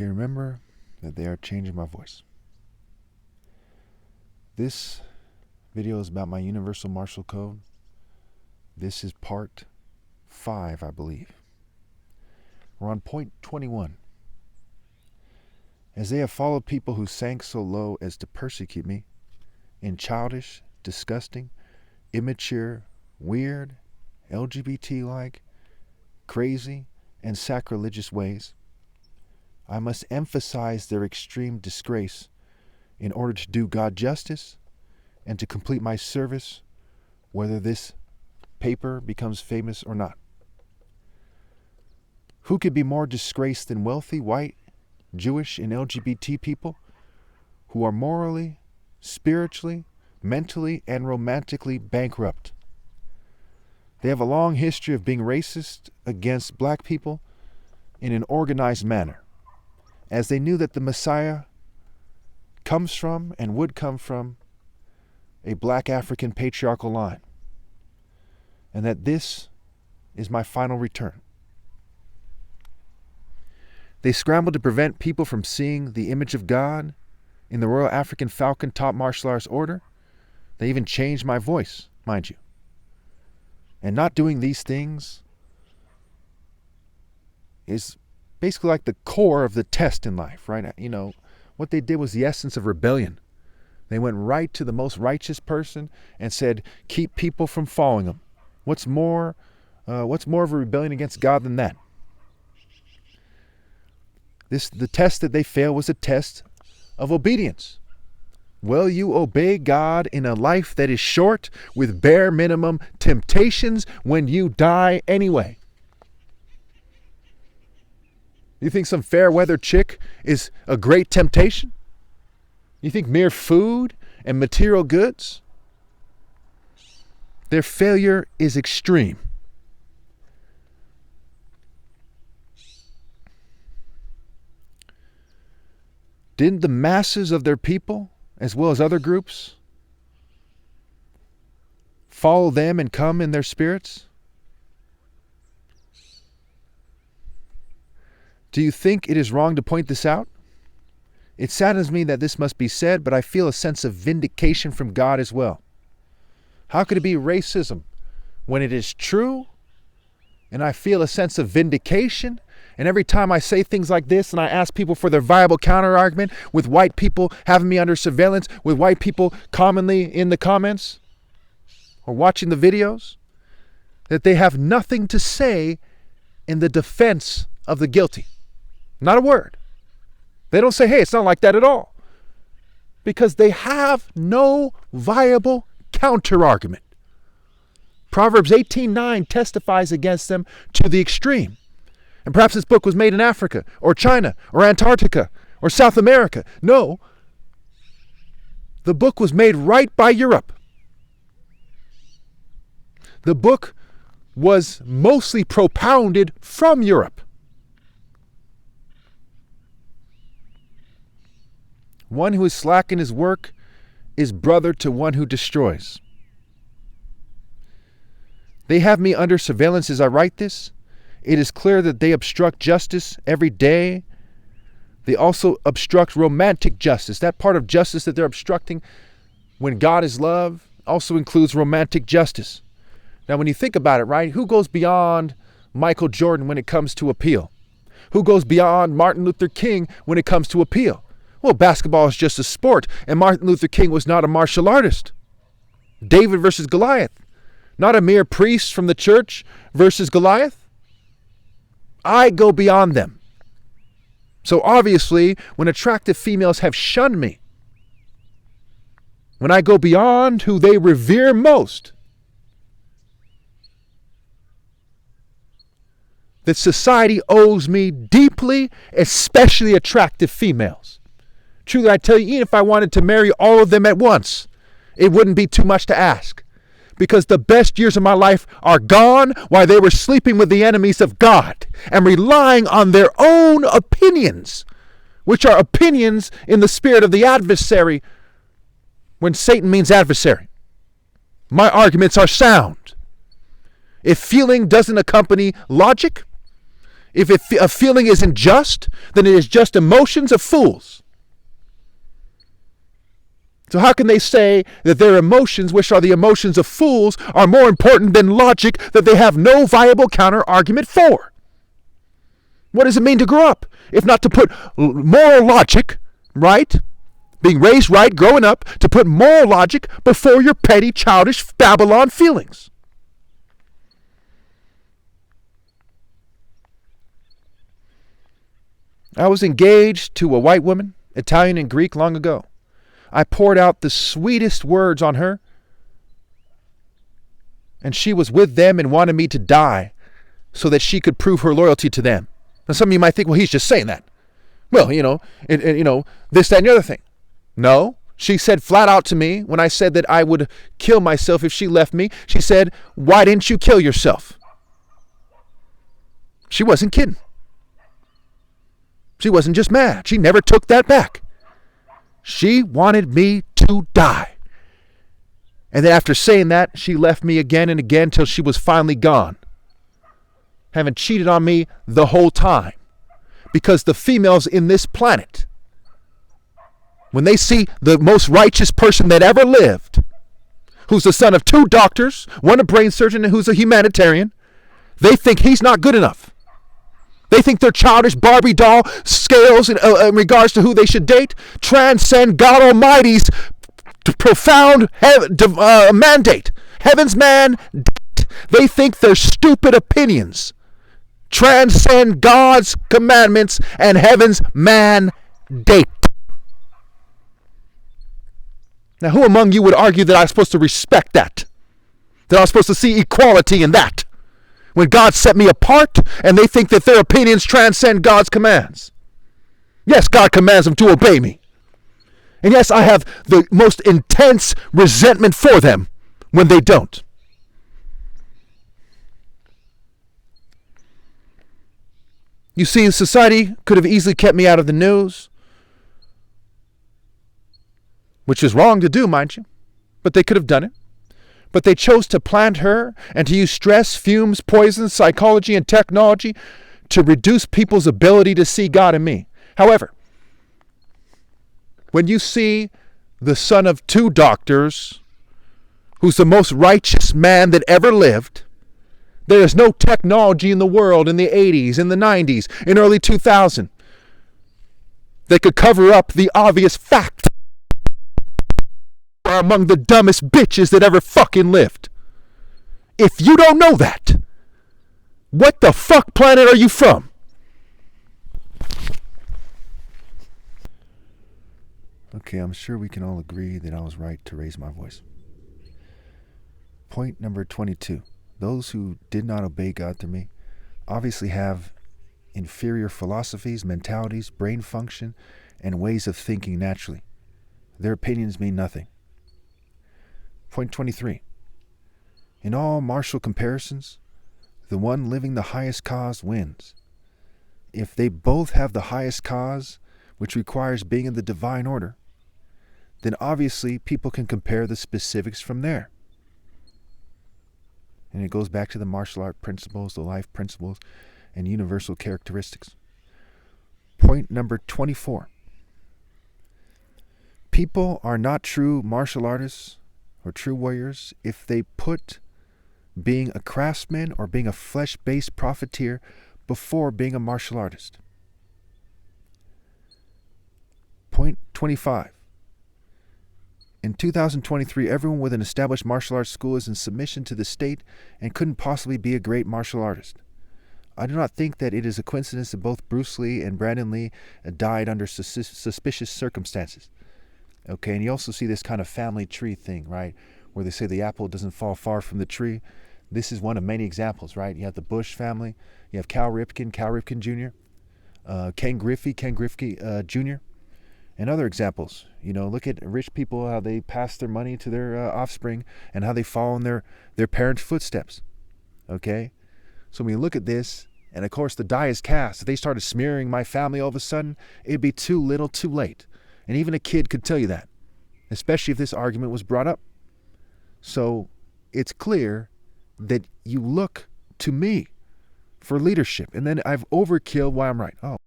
Okay, remember that they are changing my voice. This video is about my Universal Martial Code. This is part 5, I believe. We're on point 21. As they have followed people who sank so low as to persecute me in childish, disgusting, immature, weird, LGBT-like, crazy, and sacrilegious ways, I must emphasize their extreme disgrace in order to do God justice and to complete my service, whether this paper becomes famous or not. Who could be more disgraced than wealthy, white, Jewish, and LGBT people who are morally, spiritually, mentally, and romantically bankrupt? They have a long history of being racist against black people in an organized manner, as they knew that the Messiah comes from and would come from a black African patriarchal line, and that this is my final return. They scrambled to prevent people from seeing the image of God in the Royal African Falcon top martial arts order. They even changed my voice, mind you. And not doing these things is basically like the core of the test in life, right? You know, what they did was the essence of rebellion. They went right to the most righteous person and said, keep people from following them. What's more of a rebellion against God than that? The test that they failed was a test of obedience. Will you obey God in a life that is short with bare minimum temptations when you die anyway? You think some fair weather chick is a great temptation? You think mere food and material goods? Their failure is extreme. Didn't the masses of their people, as well as other groups, follow them and come in their spirits? Do you think it is wrong to point this out? It saddens me that this must be said, but I feel a sense of vindication from God as well. How could it be racism when it is true? And I feel a sense of vindication. And every time I say things like this and I ask people for their viable counter-argument, with white people having me under surveillance, with white people commonly in the comments or watching the videos, that they have nothing to say in the defense of the guilty. Not a word. They don't say, hey, it's not like that at all. Because they have no viable counter-argument. Proverbs 18:9 testifies against them to the extreme. And perhaps this book was made in Africa or China or Antarctica or South America. No. The book was made right by Europe. The book was mostly propounded from Europe. One who is slack in his work is brother to one who destroys. They have me under surveillance as I write this. It is clear that they obstruct justice every day. They also obstruct romantic justice. That part of justice that they're obstructing when God is love also includes romantic justice. Now, when you think about it, right, who goes beyond Michael Jordan when it comes to appeal? Who goes beyond Martin Luther King when it comes to appeal? Well, basketball is just a sport, and Martin Luther King was not a martial artist. David versus Goliath, not a mere priest from the church versus Goliath. I go beyond them. So obviously, when attractive females have shunned me, when I go beyond who they revere most, that society owes me deeply, especially attractive females. Truly, I tell you, even if I wanted to marry all of them at once, it wouldn't be too much to ask. Because the best years of my life are gone while they were sleeping with the enemies of God and relying on their own opinions, which are opinions in the spirit of the adversary when Satan means adversary. My arguments are sound. If feeling doesn't accompany logic, If a feeling isn't just, then it is just emotions of fools. So how can they say that their emotions, which are the emotions of fools, are more important than logic that they have no viable counter-argument for? What does it mean to grow up, if not to put moral logic, right? Being raised right, growing up, to put moral logic before your petty, childish Babylon feelings. I was engaged to a white woman, Italian and Greek, long ago. I poured out the sweetest words on her, and she was with them and wanted me to die so that she could prove her loyalty to them. Now, some of you might think, well, he's just saying that. Well, this, that, and the other thing. No, she said flat out to me when I said that I would kill myself if she left me. She said, why didn't you kill yourself? She wasn't kidding. She wasn't just mad. She never took that back. She wanted me to die. And then after saying that, she left me again and again till she was finally gone, having cheated on me the whole time. Because the females in this planet, when they see the most righteous person that ever lived, who's the son of 2 doctors, one a brain surgeon and who's a humanitarian, they think he's not good enough. They think their childish Barbie doll scales in regards to who they should date transcend God Almighty's profound mandate. Heaven's mandate. They think their stupid opinions transcend God's commandments and heaven's mandate. Now, who among you would argue that I'm supposed to respect that? That I'm supposed to see equality in that? When God set me apart and they think that their opinions transcend God's commands. Yes, God commands them to obey me. And yes, I have the most intense resentment for them when they don't. You see, society could have easily kept me out of the news, which is wrong to do, mind you, but they could have done it. But they chose to plant her and to use stress, fumes, poisons, psychology, and technology to reduce people's ability to see God in me. However, when you see the son of 2 doctors, who's the most righteous man that ever lived, there is no technology in the world in the 80s, in the 90s, in early 2000 that could cover up the obvious fact. Are among the dumbest bitches that ever fucking lived. If you don't know that, what the fuck planet are you from? Okay, I'm sure we can all agree that I was right to raise my voice. Point number 22. Those who did not obey God through me obviously have inferior philosophies, mentalities, brain function, and ways of thinking naturally. Their opinions mean nothing. Point 23. In all martial comparisons, the one living the highest cause wins. If they both have the highest cause, which requires being in the divine order, then obviously people can compare the specifics from there. And it goes back to the martial art principles, the life principles, and universal characteristics. Point number 24. People are not true martial artists or true warriors if they put being a craftsman or being a flesh-based profiteer before being a martial artist. Point 25. In 2023, everyone with an established martial arts school is in submission to the state and couldn't possibly be a great martial artist. I do not think that it is a coincidence that both Bruce Lee and Brandon Lee died under suspicious circumstances. Okay, and you also see this kind of family tree thing, right? Where they say the apple doesn't fall far from the tree. This is one of many examples, right? You have the Bush family. You have Cal Ripken Jr., Ken Griffey Jr., and other examples. You know, look at rich people, how they pass their money to their offspring and how they follow in their parents' footsteps. Okay? So when you look at this, and of course the die is cast. If they started smearing my family all of a sudden, it'd be too little too late. And even a kid could tell you that, especially if this argument was brought up. So it's clear that you look to me for leadership. And then I've overkilled why I'm right. Oh,